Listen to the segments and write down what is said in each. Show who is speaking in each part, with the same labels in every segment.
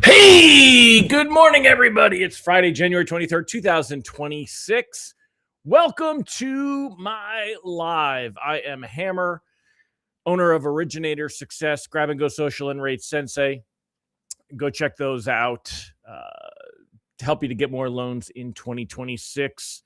Speaker 1: Hey, good morning, everybody. It's Friday, January 23rd, 2026. Welcome to my live. I am Hammer, owner of Originator Success, Grab and Go Social and Rate Sensei. Go check those out to help you to get more loans in 2026.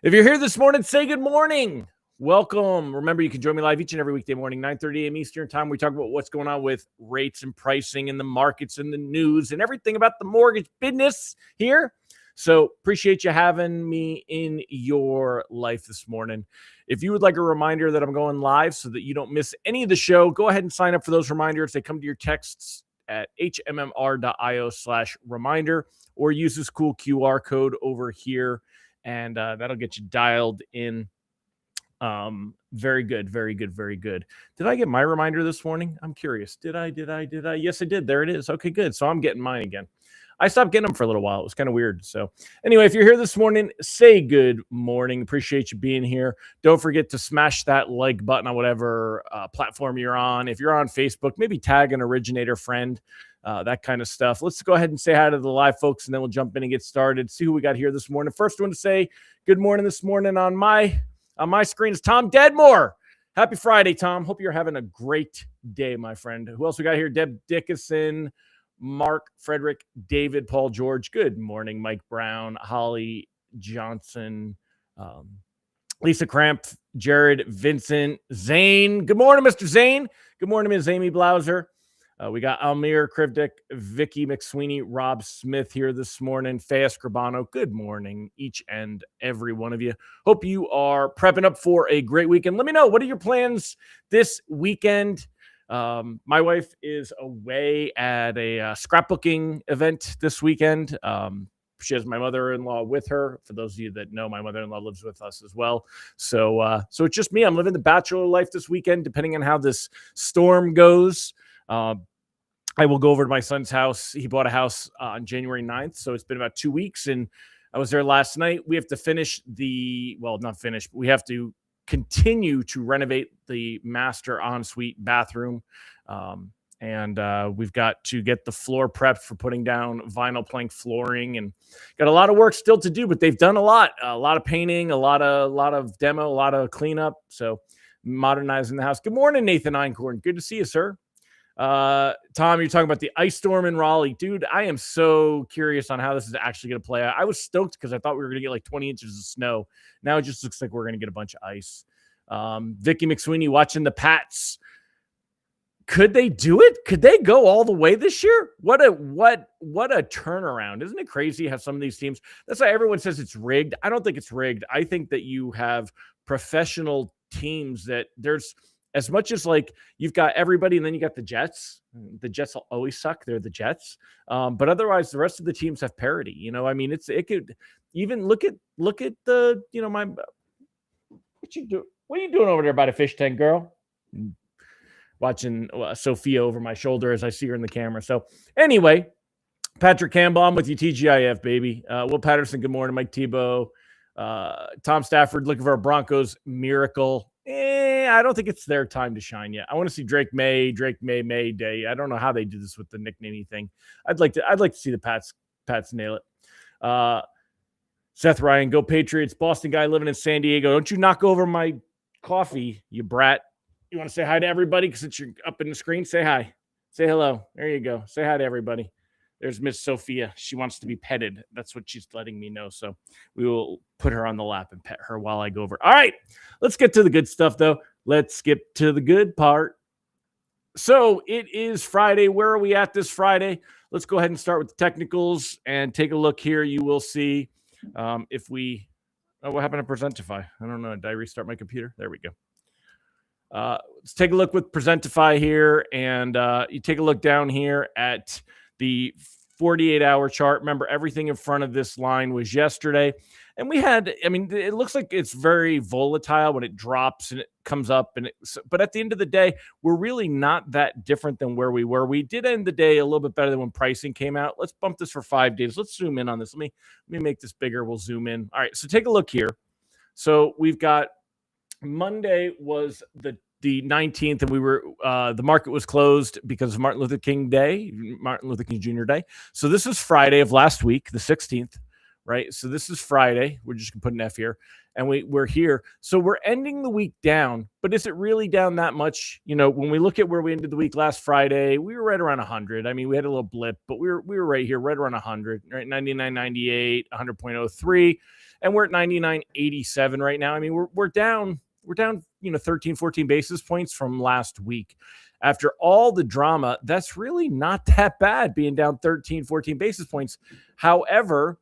Speaker 1: If you're here this morning, say good morning. Welcome. Remember, you can join me live each and every weekday morning, 9:30 a.m. Eastern time. We talk about what's going on with rates and pricing and the markets and the news and everything about the mortgage business here. So appreciate you having me in your life this morning. If you would like a reminder that I'm going live so that you don't miss any of the show, go ahead and sign up for those reminders. They come to your texts at hmmr.io/reminder or use this cool QR code over here, and that'll get you dialed in. Very good, very good, very good. Did I get my reminder this morning? I'm curious. Did I? Yes, I did. There it is. Okay, good. So I'm getting mine again. I stopped getting them for a little while. It was kind of weird. So anyway, if you're here this morning, say good morning. Appreciate you being here. Don't forget to smash that like button on whatever platform you're on. If you're on Facebook, maybe tag an originator friend, that kind of stuff. Let's go ahead and say hi to the live folks, and then we'll jump in and get started. See who we got here this morning. First one to say good morning this morning on my screen is Tom Deadmore. Happy Friday, Tom. Hope you're having a great day, my friend. Who else we got here? Deb Dickinson, Mark, Frederick, David, Paul, George. Good morning, Mike Brown, Holly Johnson, Lisa Cramp, Jared, Vincent, Zane. Good morning, Mr. Zane. Good morning, Ms. Amy Blauser. We got Almir Krivdik, Vicky McSweeney, Rob Smith here this morning, Faya Scribano. Good morning, each and every one of you. Hope you are prepping up for a great weekend. Let me know, what are your plans this weekend? My wife is away at a scrapbooking event this weekend. She has my mother-in-law with her. For those of you that know, my mother-in-law lives with us as well. So it's just me. I'm living the bachelor life this weekend, depending on how this storm goes. I will go over to my son's house. He bought a house on January 9th, so it's been about 2 weeks, and I was there last night. We have to finish not finish, but we have to continue to renovate the master ensuite bathroom, and we've got to get the floor prepped for putting down vinyl plank flooring, and got a lot of work still to do, but they've done a lot of painting, a lot of demo, a lot of cleanup, so modernizing the house. Good morning, Nathan Einkorn. Good to see you, sir. Tom, you're talking about the ice storm in Raleigh. Dude, I am so curious on how this is actually going to play out. I was stoked because I thought we were going to get like 20 inches of snow. Now it just looks like we're going to get a bunch of ice. Vicky McSweeney watching the Pats. Could they do it? Could they go all the way this year? What a turnaround. Isn't it crazy how some of these teams, that's why everyone says it's rigged. I don't think it's rigged. I think that you have professional teams that there's, as much as like you've got everybody and then you got the Jets. The Jets will always suck. They're the Jets. But otherwise, the rest of the teams have parity. You know, I mean, it could even look at the, what are you doing over there by the fish tank, girl? Watching Sophia over my shoulder as I see her in the camera. So anyway, Patrick Campbell, I'm with you, TGIF, baby. Will Patterson, good morning. Mike Tebow. Tom Stafford looking for a Broncos miracle. I don't think it's their time to shine yet. I want to see Drake May Day. I don't know how they do this with the nicknaming thing. I'd like to see the Pats nail it. Seth Ryan, go Patriots. Boston guy living in San Diego. Don't you knock over my coffee, you brat. You want to say hi to everybody since you're up in the screen? Say hi. Say hello. There you go. Say hi to everybody. There's Miss Sophia. She wants to be petted. That's what she's letting me know. So we will put her on the lap and pet her while I go over. All right, let's get to the good stuff, though. Let's skip to the good part. So it is Friday. Where are we at this Friday? Let's go ahead and start with the technicals and take a look here. You will see if we – what happened to Presentify? I don't know. Did I restart my computer? There we go. Let's take a look with Presentify here, and you take a look down here at the 48-hour chart. Remember, everything in front of this line was yesterday. And we had, I mean, it looks like it's very volatile when it drops and it comes up. But at the end of the day, we're really not that different than where we were. We did end the day a little bit better than when pricing came out. Let's bump this for 5 days. Let's zoom in on this. Let me make this bigger. We'll zoom in. All right, so take a look here. So we've got Monday was the the 19th, and we were the market was closed because of Martin Luther King Day, Martin Luther King Jr. Day. So this is Friday of last week, the 16th, right? So this is Friday. We're just gonna put an F here, and we're here. So we're ending the week down, but is it really down that much? You know, when we look at where we ended the week last Friday, we were right around 100. I mean, we had a little blip, but we were right here, right around 100, right? 99.98, 100.03, and we're at 99.87 right now. I mean, we're down, 13, 14 basis points from last week. After all the drama, that's really not that bad, being down 13, 14 basis points. However,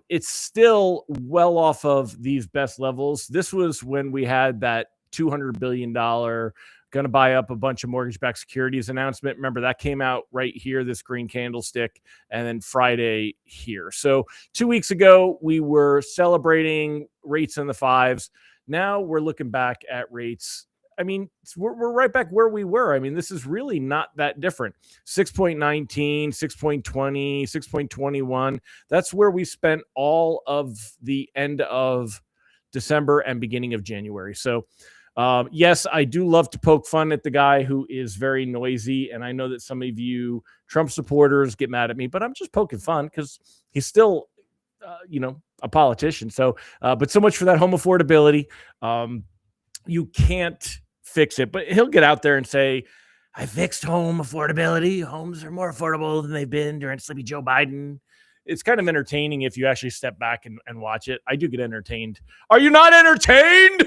Speaker 1: it's still well off of these best levels. This was when we had that $200 billion going to buy up a bunch of mortgage-backed securities announcement. Remember, that came out right here, this green candlestick, and then Friday here. So 2 weeks ago, we were celebrating rates in the fives. Now we're looking back at rates. I mean, we're right back where we were. I mean, this is really not that different. 6.19, 6.20, 6.21. That's where we spent all of the end of December and beginning of January. So, yes, I do love to poke fun at the guy who is very noisy. And I know that some of you Trump supporters get mad at me, but I'm just poking fun because he's still, a politician. So, but so much for that home affordability. You can't fix it, but he'll get out there and say, I fixed home affordability. Homes are more affordable than they've been during Sleepy Joe Biden. It's kind of entertaining if you actually step back and watch it. I do get entertained. Are you not entertained?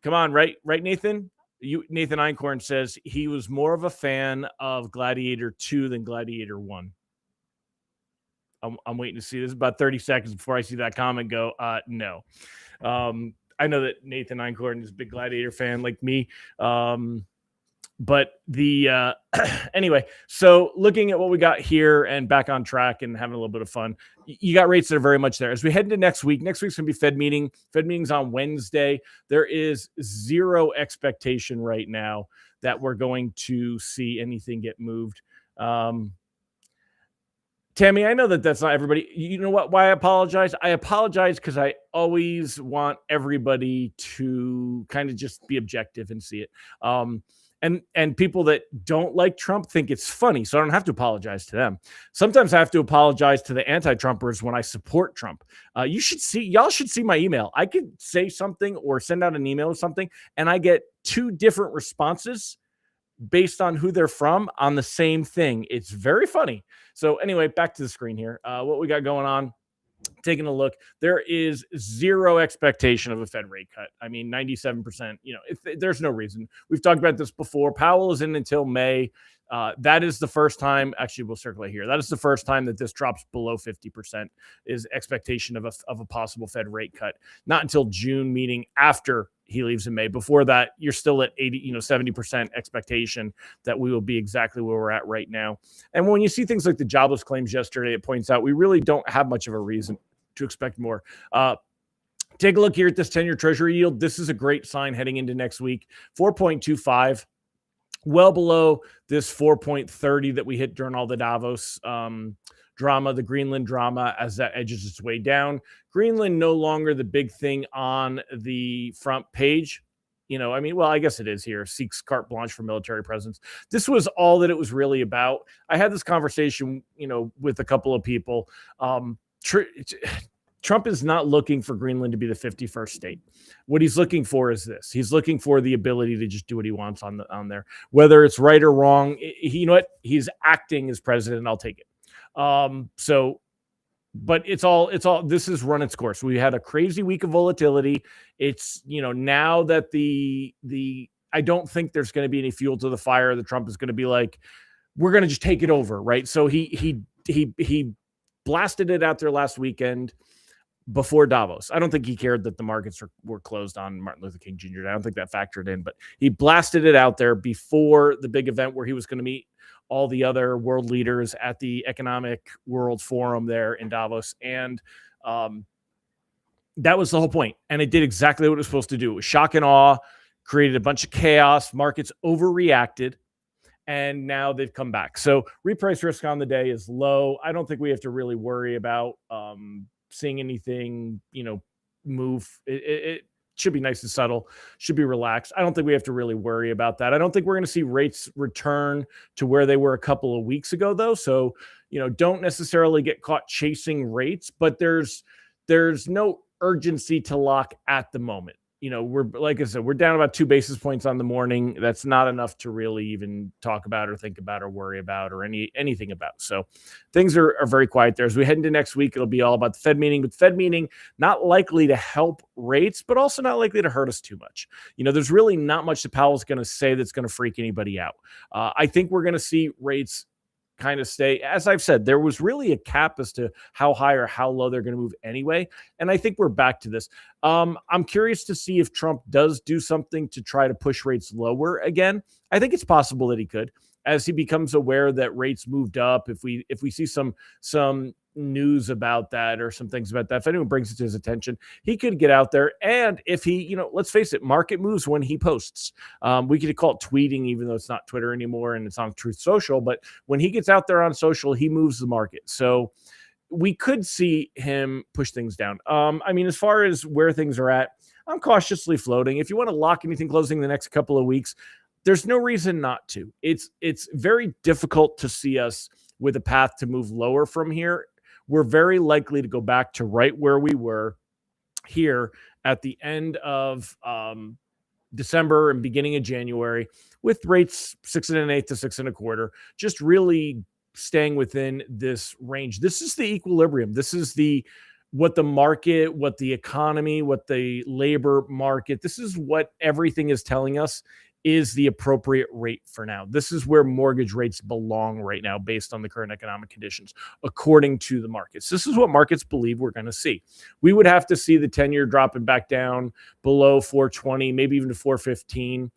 Speaker 1: Come on, right, Nathan? Nathan Einkorn says he was more of a fan of Gladiator 2 than Gladiator 1. I'm waiting to see. This is about 30 seconds before I see that comment go, no. I know that Nathan Einkorn is a big Gladiator fan like me. But the anyway, so looking at what we got here and back on track and having a little bit of fun, you got rates that are very much there. As we head into next week's going to be Fed meeting. Fed meeting's on Wednesday. There is zero expectation right now that we're going to see anything get moved. Tammy, I know that that's not everybody. You know what? Why I apologize? I apologize because I always want everybody to kind of just be objective and see it. And people that don't like Trump think it's funny, so I don't have to apologize to them. Sometimes I have to apologize to the anti-Trumpers when I support Trump. Y'all should see my email. I could say something or send out an email or something, and I get two different responses based on who they're from on the same thing. It's very funny. So anyway, back to the screen here. What we got going on, taking a look, there is zero expectation of a Fed rate cut. I mean, 97%, there's no reason. We've talked about this before. Powell is in until May. That is the first time, actually we'll circle it here. That is the first time that this drops below 50% is expectation of a possible Fed rate cut. Not until June, meeting after he leaves in May. Before that, you're still at 70% expectation that we will be exactly where we're at right now. And when you see things like the jobless claims yesterday, it points out we really don't have much of a reason to expect more. Take a look here at this 10-year Treasury yield. This is a great sign heading into next week. 4.25, well below this 4.30 that we hit during all the Davos drama, the Greenland drama, as that edges its way down. Greenland no longer the big thing on the front page. I guess it is here. Seeks carte blanche for military presence. This was all that it was really about. I had this conversation, with a couple of people. Trump is not looking for Greenland to be the 51st state. What he's looking for is this. He's looking for the ability to just do what he wants on there, whether it's right or wrong. You know what? He's acting as president. I'll take it. But it's all, this has run its course. We had a crazy week of volatility. It's, now that I don't think there's going to be any fuel to the fire. The Trump is going to be like, we're going to just take it over. Right. So he blasted it out there last weekend before Davos. I don't think he cared that the markets were closed on Martin Luther King Jr. I don't think that factored in, but he blasted it out there before the big event where he was going to meet all the other world leaders at the Economic World Forum there in Davos. And that was the whole point. And it did exactly what it was supposed to do. It was shock and awe, created a bunch of chaos. Markets overreacted. And now they've come back. So reprice risk on the day is low. I don't think we have to really worry about seeing anything, move. Should be nice and subtle, should be relaxed. I don't think we have to really worry about that. I don't think we're going to see rates return to where they were a couple of weeks ago, though. So, don't necessarily get caught chasing rates, but there's no urgency to lock at the moment. We're, like I said, we're down about 2 basis points on the morning. That's not enough to really even talk about or think about or worry about or anything about. So things are very quiet there. As we head into next week, it'll be all about the Fed meeting, but the Fed meeting not likely to help rates, but also not likely to hurt us too much. There's really not much that Powell's going to say that's going to freak anybody out. I think we're going to see rates kind of stay. As I've said, there was really a cap as to how high or how low they're going to move anyway. And I think we're back to this. I'm curious to see if Trump does do something to try to push rates lower again. I think it's possible that he could, as he becomes aware that rates moved up. If we see some news about that or some things about that, if anyone brings it to his attention, he could get out there. And if he, let's face it, market moves when he posts. We could call it tweeting, even though it's not Twitter anymore and it's on Truth Social. But when he gets out there on social, he moves the market. So we could see him push things down. As far as where things are at, I'm cautiously floating. If you want to lock anything closing the next couple of weeks, there's no reason not to. It's very difficult to see us with a path to move lower from here. We're very likely to go back to right where we were here at the end of December and beginning of January, with rates 6 1/8 to 6 1/4, just really staying within this range. This is the equilibrium. This is what the market, what the economy, what the labor market, this is what everything is telling us is the appropriate rate for now. This is where mortgage rates belong right now based on the current economic conditions, according to the markets. This is what markets believe we're going to see. We would have to see the 10-year dropping back down below 420, maybe even to 415,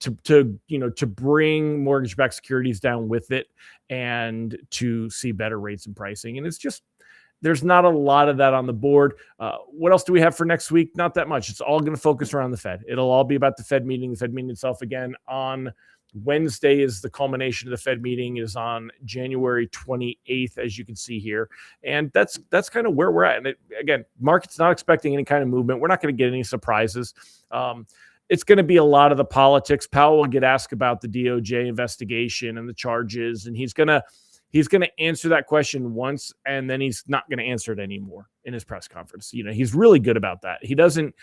Speaker 1: to bring mortgage-backed securities down with it and to see better rates and pricing. And it's just, there's not a lot of that on the board. What else do we have for next week? Not that much. It's all going to focus around the Fed. It'll all be about the Fed meeting. The Fed meeting itself again on Wednesday is the culmination of the Fed meeting. It is on January 28th, as you can see here. And that's kind of where we're at. And again, market's not expecting any kind of movement. We're not going to get any surprises. It's going to be a lot of the politics. Powell will get asked about the DOJ investigation and the charges, and he's going to answer that question once, and then he's not going to answer it anymore in his press conference. He's really good about that. He doesn't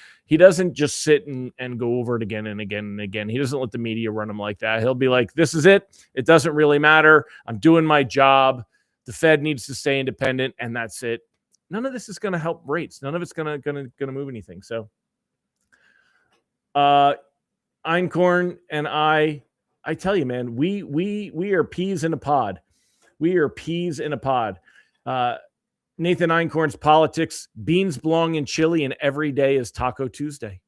Speaker 1: just sit and go over it again and again and again. He doesn't let the media run him like that. He'll be like, this is it. It doesn't really matter. I'm doing my job. The Fed needs to stay independent, and that's it. None of this is going to help rates. None of it's going to move anything. So Einkorn and I tell you, man, we are peas in a pod. We are peas in a pod. Nathan Einkorn's politics, beans belong in chili, and every day is Taco Tuesday.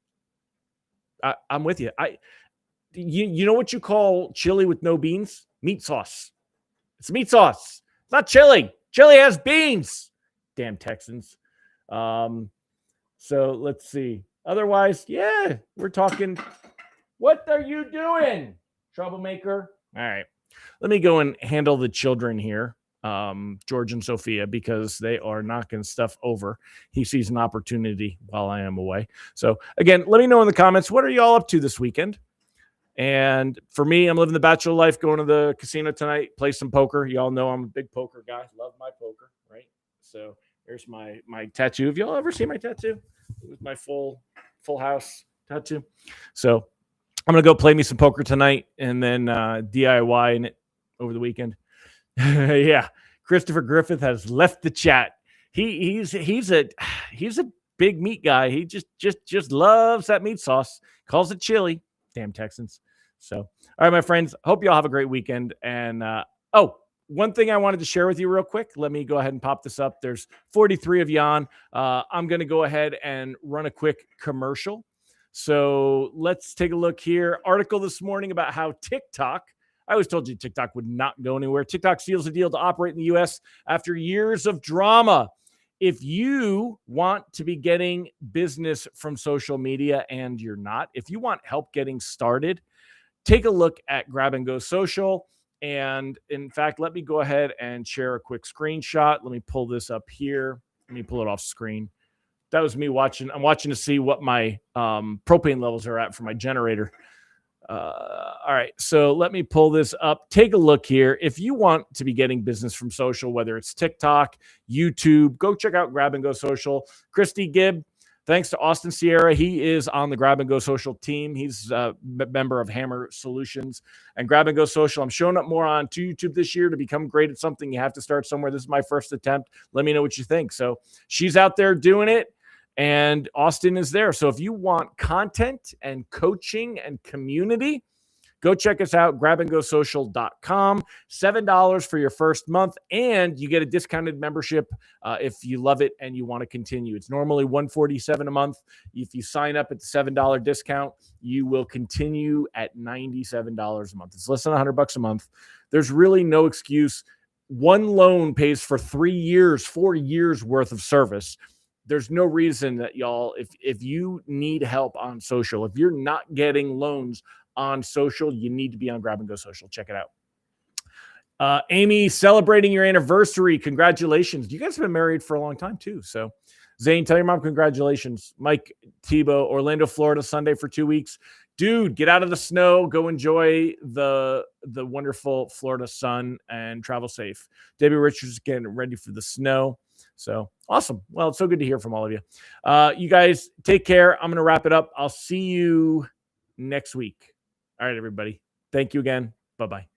Speaker 1: I'm with you. You know what you call chili with no beans? Meat sauce. It's meat sauce. It's not chili. Chili has beans. Damn Texans. So let's see. Otherwise, yeah, we're talking. What are you doing, troublemaker? All right. Let me go and handle the children here, George and Sophia, because they are knocking stuff over. He sees an opportunity while I am away. So, again, let me know in the comments, what are y'all up to this weekend? And for me, I'm living the bachelor life, going to the casino tonight, play some poker. Y'all know I'm a big poker guy. Love my poker, right? So there's my tattoo. Have y'all ever seen my tattoo? It was my full house tattoo. So I'm going to go play me some poker tonight and then DIY in it over the weekend. Yeah. Christopher Griffith has left the chat. He's a big meat guy. He just loves that meat sauce. Calls it chili. Damn Texans. So, all right, my friends, hope y'all have a great weekend. And, one thing I wanted to share with you real quick. Let me go ahead and pop this up. There's 43 of you on. I'm going to go ahead and run a quick commercial. So let's take a look here. Article this morning about how TikTok, I always told you TikTok would not go anywhere. TikTok seals a deal to operate in the U.S. after years of drama. If you want to be getting business from social media and you're not, if you want help getting started, take a look at Grab and Go Social. And in fact, let me go ahead and share a quick screenshot. Let me pull this up here. Let me pull it off screen. That was me watching. I'm watching to see what my propane levels are at for my generator. All right, so let me pull this up. Take a look here. If you want to be getting business from social, whether it's TikTok, YouTube, go check out Grab and Go Social. Christy Gibb, thanks to Austin Sierra. He is on the Grab and Go Social team. He's a member of Hammer Solutions and Grab and Go Social. I'm showing up more on YouTube this year. To become great at something, you have to start somewhere. This is my first attempt. Let me know what you think. So she's out there doing it, and Austin is there. So if you want content and coaching and community, go check us out, grabandgosocial.com. $7 for your first month, and you get a discounted membership if you love it and you want to continue. It's normally $147 a month. If you sign up at the $7 discount, you will continue at $97 a month. It's less than $100 a month. There's really no excuse. One loan pays for 3 years, 4 years worth of service. There's no reason that y'all, if you need help on social, if you're not getting loans on social, you need to be on Grab and Go Social. Check it out. Amy, celebrating your anniversary. Congratulations. You guys have been married for a long time too. So Zane, tell your mom congratulations. Mike Tebow, Orlando, Florida, Sunday for 2 weeks. Dude, get out of the snow. Go enjoy the wonderful Florida sun and travel safe. Debbie Richards getting ready for the snow. So awesome. Well, it's so good to hear from all of you. You guys take care. I'm going to wrap it up. I'll see you next week. All right, everybody. Thank you again. Bye-bye.